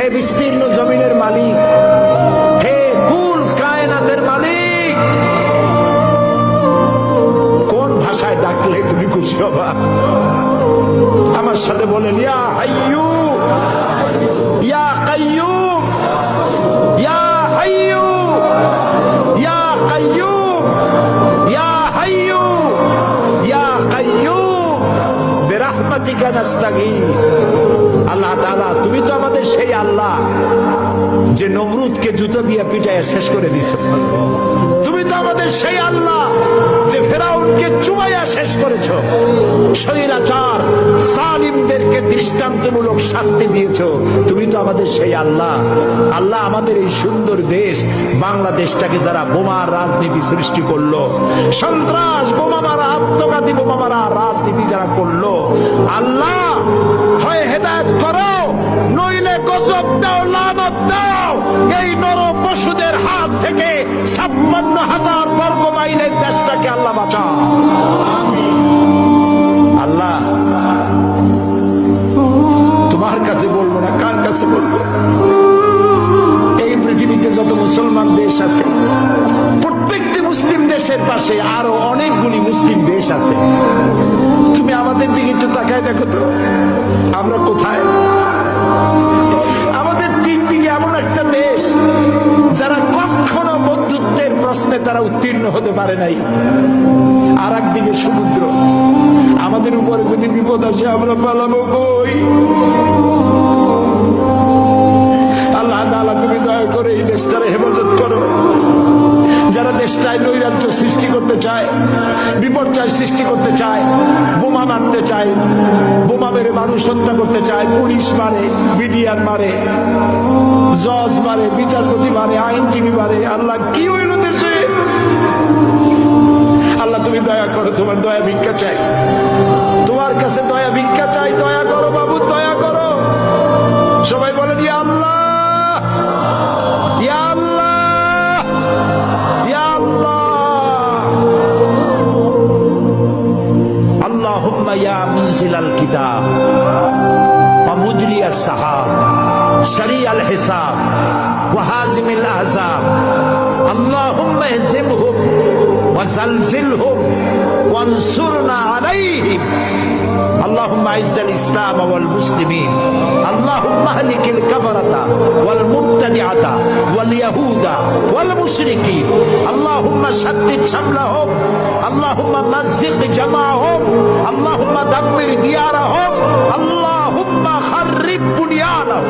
হে বিস্তীর্ণ জমিনের মালিক, হে কুল কায়নাতের মালিক, কোন ভাষায় ডাকলে তুমি খুশি হবা? আমার সাথে বলেন, ইয়া হাইয়ু ইয়া কাইয়ুম, ইয়া হাইয়ু ইয়া কাইয়ুম, ইয়া হাইয়ু ইয়া কাইয়ুম বিরহমাতিকা নাস্তাগীস। আল্লাহ তাআলা, তুমি তো আমাদের সেই আল্লাহ যে নমরুদকে জুতো দিয়ে পিটাইয়া শেষ করে দিছো। তুমি তো আমাদের সেই আল্লাহ যে ফেরাউনকে চুবাইয়া শেষ করেছো। স্বৈরাচার জালিমদেরকে দৃষ্টান্তমূলক শাস্তি দিয়েছো। তুমি তো আমাদের সেই আল্লাহ। আল্লাহ, আমাদের এই সুন্দর দেশ বাংলাদেশটাকে যারা বোমার রাজনীতি সৃষ্টি করলো, সন্ত্রাস, বোমা মারা, আত্মঘাতী বোমা মারা রাজনীতি যারা করলো, আল্লাহ হয় হেদায়েত করো, নইলে গজব দাও, লানত দাও। এই নর পশুদের হাত থেকে 56,000 বর্গ মাইলের দেশটাকে আল্লাহ বাঁচাও। আল্লাহ, তোমার কাছে বলবো না, কার কাছে বলবো? এই পৃথিবীতে যত মুসলমান দেশ আছে, প্রত্যেকটি মুসলিম দেশের পাশে আরো অনেকগুলি মুসলিম দেশ আছে। তুমি আমাদের দিকে একটু তাকায় দেখো তো, আমরা কোথায়? আমাদের তিন দিকে এমন একটা দেশ যারা কখনো বন্ধুত্বের প্রশ্নে তারা উত্তীর্ণ হতে পারে নাই, আর একদিকে সমুদ্র। আমাদের উপরে যদি বিপদ আসে আমরা পালাবো কই? আল্লাহ তাআলা, তুমি দয়া করে এই দেশটারে হেফাজত করো। যারা দেশটায় নৈরাজ্য সৃষ্টি করতে চায়, বিপর্যয় সৃষ্টি করতে চায়, বোমা মারতে চায়, বোমা মেরে মানুষ হত্যা করতে চায়, পুলিশ মারে, মিডিয়ার মারে, জজ মারে, বিচারপতি মারে, আইনজীবী মারে, আল্লাহ কি হইল দেশে? আল্লাহ, তুমি দয়া করো, তোমার দয়া ভিক্ষা চাই, তোমার কাছে দয়া ভিক্ষা চাই। দয়া করো বাবু, দয়া করো। সবাই বলেন, ইয়া আল্লাহ, ইয়া আল্লাহ, ইয়া আল্লাহ। আল্লাহুম্মা ইয়া মুনজিলাল কিতাব ওয়া মুজরিয়াস সাহাব সারিয়াল হিসাব ওয়া হাজিমিল আহজাব, আল্লাহুম্মা ইহজিমহুম ওয়া জালজিলহুম ওয়ানসুরনা আলাইহিম। اللهم اعز الاسلام والمسلمين، اللهم اهلك الكفرة والمبتدعة واليهود والمشركين، اللهم شتت شملهم، اللهم مزق جمعهم، اللهم دمر ديارهم، اللهم خرب بنيانهم।